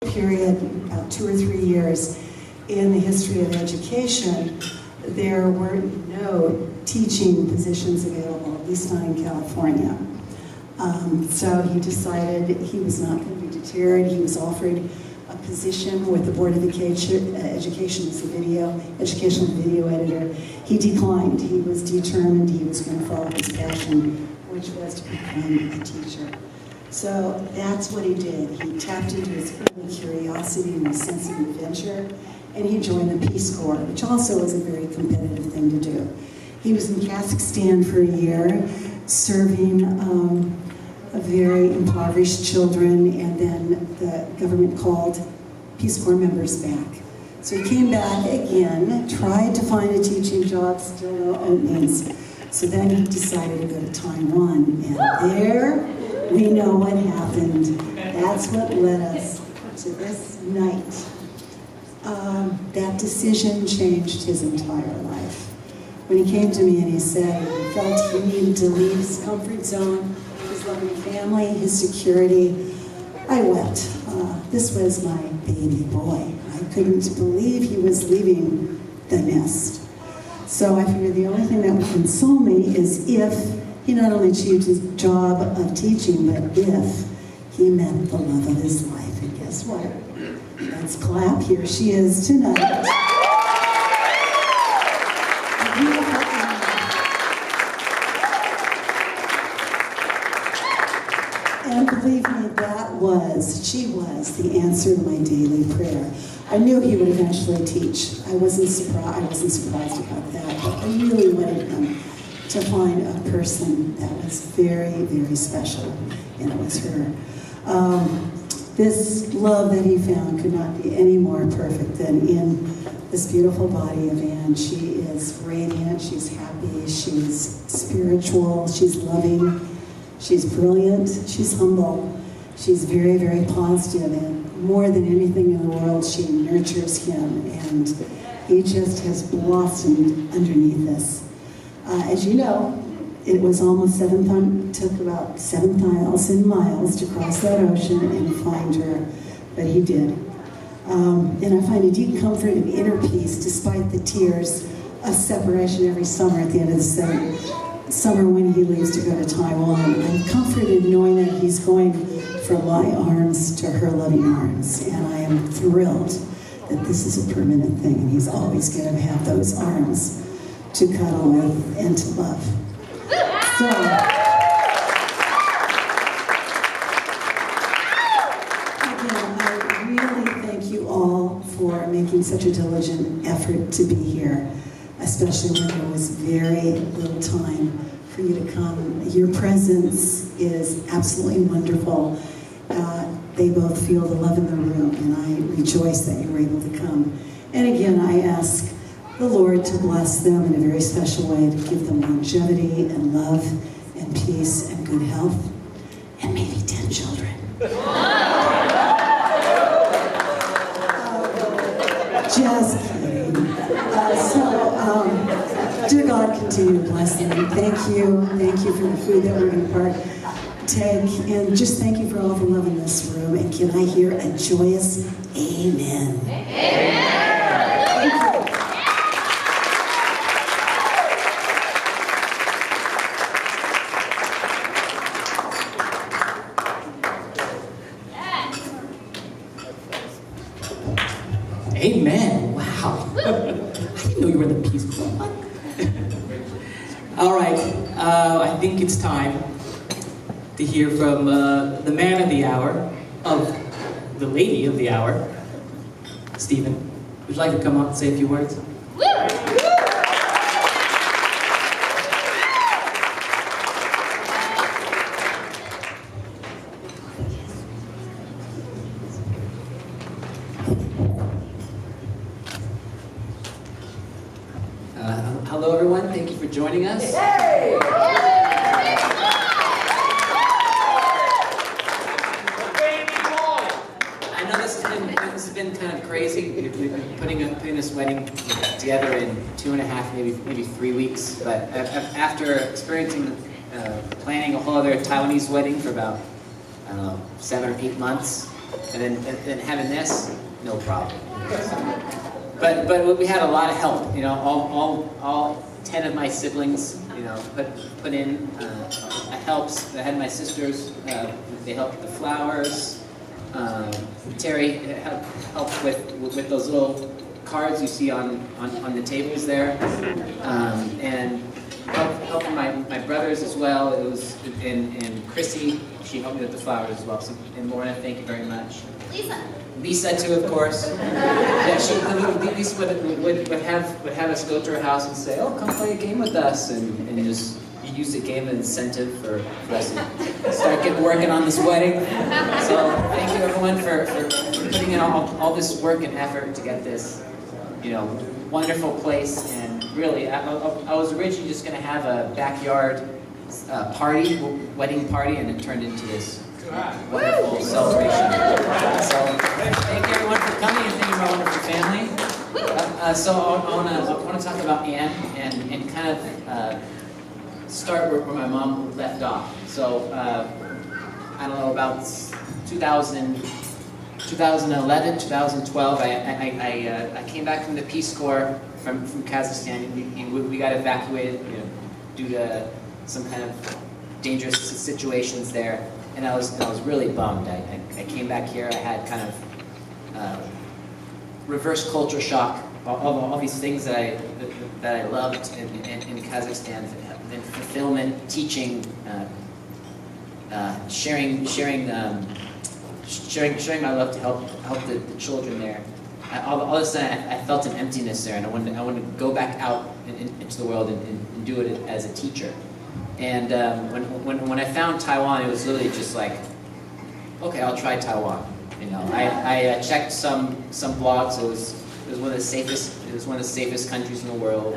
period, about 2 or 3 years in the history of education, there were no teaching positions available, at least not in California. So he decided he was not going to be deterred. He was offered a position with the Board of Education as a educational video editor. He declined. He was determined he was going to follow his passion, which was to become a teacher. So that's what he did. He tapped into his early curiosity and his sense of adventure, and he joined the Peace Corps, which also was a very competitive thing to do. He was in Kazakhstan for a year, serving very impoverished children, and then the government called Peace Corps members back. So he came back again, tried to find a teaching job, still no openings. So then he decided to go to Taiwan, and there we know what happened. That's what led us to this night. That decision changed his entire life. When he came to me and he said he felt he needed to leave his comfort zone, his loving family, his security, I wept. This was my baby boy. I couldn't believe he was leaving the nest. So I figured the only thing that would console me is if he not only achieved his job of teaching, but if he met the love of his life. And guess what? Let's clap. Here she is tonight. And believe me, she was the answer to my daily prayer. I knew he would eventually teach. I wasn't surprised about that, but I really wanted him to find a person that was very, very special, and it was her. This love that he found could not be any more perfect than in this beautiful body of Anne. She is radiant, she's happy, she's spiritual, she's loving, she's brilliant, she's humble, she's very, very positive, and more than anything in the world, she nurtures him, and he just has blossomed underneath us. As you know, it was almost took about 7,000 miles to cross that ocean and find her, but he did. And I find a deep comfort and inner peace despite the tears of separation every summer at the end of the summer when he leaves to go to Taiwan. I'm comforted knowing that he's going from my arms to her loving arms, and I am thrilled that this is a permanent thing, and he's always going to have those arms to cuddle with and to love. So, again, I really thank you all for making such a diligent effort to be here, especially when there was very little time for you to come. Your presence is absolutely wonderful. They both feel the love in the room, and I rejoice that you were able to come. And again, I ask the Lord to bless them in a very special way, to give them longevity and love and peace and good health, and maybe 10 children. Just kidding. Dear God, continue to bless them. Thank you for the food that we're going to partake, and just thank you for all the love in this room. And can I hear a joyous amen? Amen. Thank you. Amen. Wow. I didn't know you were in the Peace Corps. What? All right. I think it's time to hear from the man of the hour, the lady of the hour, Stephen. Would you like to come up and say a few words? Hello, everyone. Thank you for joining us. Hey! I know this has been kind of crazy. We've been putting this wedding together in 2.5, maybe 3 weeks. But after experiencing planning a whole other Taiwanese wedding for about, I don't know, 7 or 8 months, And then having this, no problem. But we had a lot of help, you know, all 10 of my siblings, you know, put in helps. I had my sisters, they helped with the flowers. Terry helped with those little cards you see on the tables there. And helping my brothers as well. It was, and Chrissy, she helped me with the flowers as well. So, and Lorna, thank you very much. Lisa too, of course. Yeah, Lisa would have us go to her house and say, "Oh, come play a game with us," and just use the game as incentive for us to start working on this wedding. So thank you everyone for putting in all this work and effort to get this, you know, wonderful place. And really, I was originally just going to have a backyard wedding party, and it turned into this wonderful celebration. So thank you everyone for coming, and thank you my wonderful family. So I want to talk about Anne and kind of start where my mom left off. So I don't know, about 2011, 2012, I came back from the Peace Corps from Kazakhstan. We got evacuated, you know, due to some kind of dangerous situations there, and I was really bummed. I came back here. I had kind of reverse culture shock. All these things that I loved in Kazakhstan, and fulfillment, teaching, sharing my love to help the children there. All of a sudden, I felt an emptiness there, and I wanted to go back out into the world and do it as a teacher. And when I found Taiwan, it was literally just like, okay, I'll try Taiwan. You know, I checked some blogs. It was one of the safest. It was one of the safest countries in the world,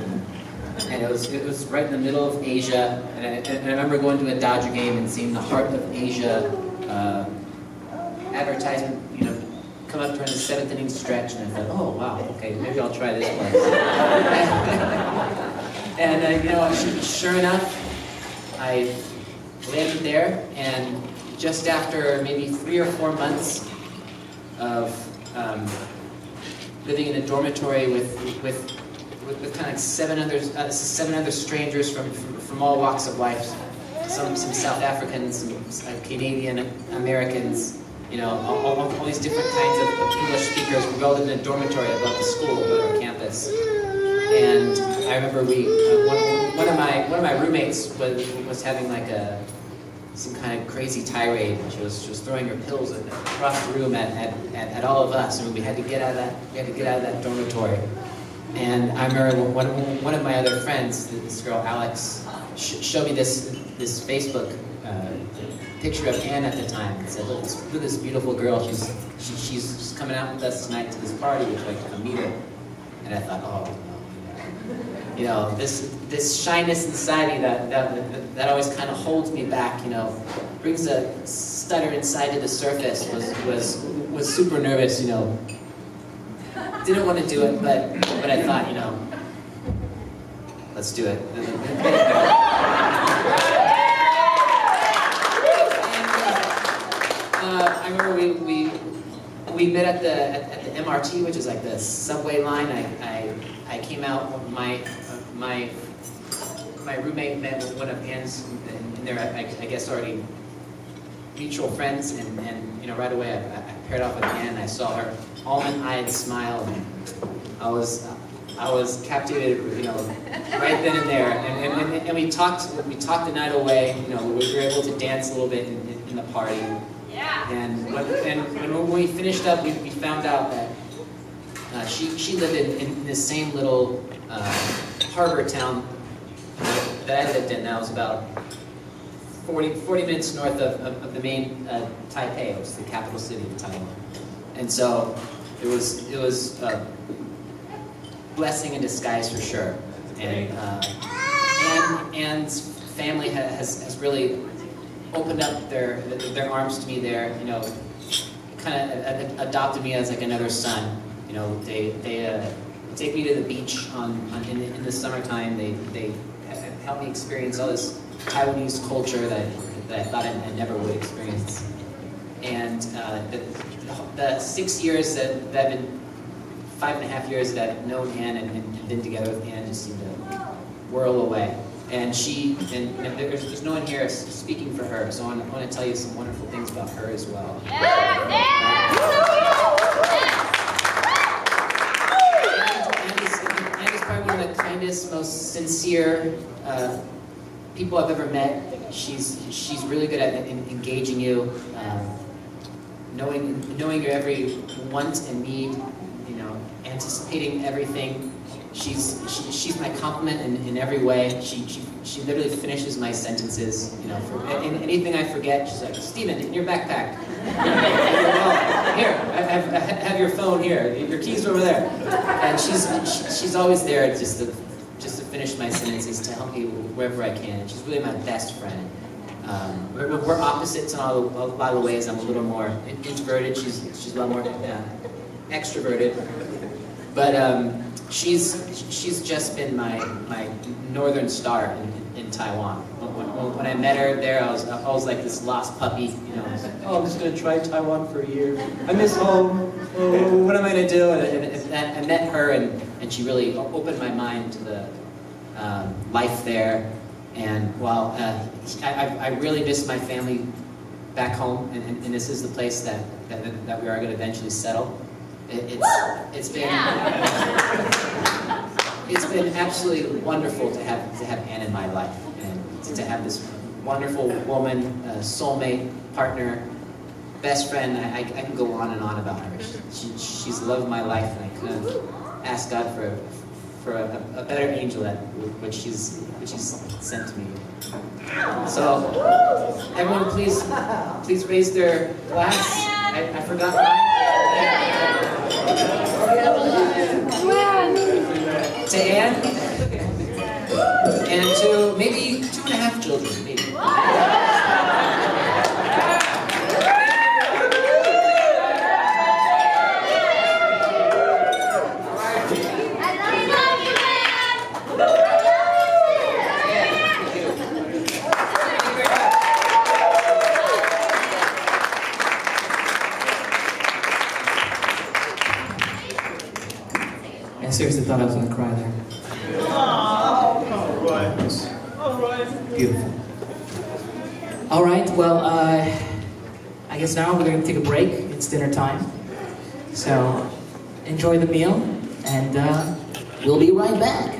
and it was right in the middle of Asia. And I remember going to a Dodger game and seeing the Heart of Asia advertisement, you know, come up during the 7th inning stretch, and I thought, oh wow, okay, maybe I'll try this place. And you know, sure enough, I landed there, and just after maybe 3 or 4 months of living in a dormitory with kind of like seven other strangers from all walks of life, some South Africans, some Canadian Americans, you know, all these different kinds of English speakers. We all lived in a dormitory above the school, above our campus. And I remember one of my roommates was having like some kind of crazy tirade. She was throwing her pills across the room at all of us, and we had to get out of that dormitory. And I remember one of my other friends, this girl Alex, showed me this Facebook picture of Anne at the time, and said, look at this beautiful girl. She's coming out with us tonight to this party. Would you like to come meet her? And I thought, oh no, you know, this shyness inside me that always kind of holds me back, you know, brings a stutter inside to the surface. Was super nervous, you know. Didn't want to do it, but I thought, you know, let's do it. I remember we met at the MRT, which is like the subway line. I came out. My roommate met with one of Anne's, and they're I guess already mutual friends, and you know, right away I paired off with Anne. I saw her almond-eyed smile, and I was captivated, you know, right then and there. And we talked the night away. You know, we were able to dance a little bit in the party. Yeah. And when we finished up, we found out that she lived in the same little harbor town that I lived in. That was about 40 minutes north of the main Taipei, which is the capital city of Taiwan. And so it was a blessing in disguise for sure. And Anne's family has really opened up their arms to me there. You know, kind of adopted me as like another son. You know, they take me to the beach in the summertime. They help me experience all this Taiwanese culture that I thought I never would experience. And the 6 years that I've been, 5.5 years that I've known Anne and been together with Anne just seem to whirl away. And there's no one here speaking for her, so I want to tell you some wonderful things about her as well. Anne is probably one of the kindest, most sincere people I've ever met. She's really good at engaging you, knowing your every want and need, anticipating everything. She's my compliment in every way. She literally finishes my sentences. For anything I forget, she's like, "Steven, in your backpack. Here, I have your phone here. Your keys are over there." And she's always there just to finish my sentences, to help me wherever I can. And she's really my best friend. We're opposites in a lot of ways. I'm a little more introverted. She's a lot more extroverted. But she's just been my northern star in Taiwan. When I met her there, I was like this lost puppy. I was like, "Oh, I'm just gonna try Taiwan for a year. I miss home. Oh, what am I gonna do?" And I met her, and she really opened my mind to the life there. And while I really miss my family back home, and this is the place that we are going to eventually settle. It's been absolutely wonderful to have Anne in my life, and to have this wonderful woman, soulmate, partner, best friend. I can go on and on about her. She's the love of my life, and I couldn't ask God for a better angel which she's sent to me. So everyone, please raise their glass. I forgot mine. To Anne, and to maybe 2.5 children, maybe. I seriously thought I was going to cry there. All right. Beautiful. All right, well, I guess now we're going to take a break. It's dinner time. So enjoy the meal, and we'll be right back.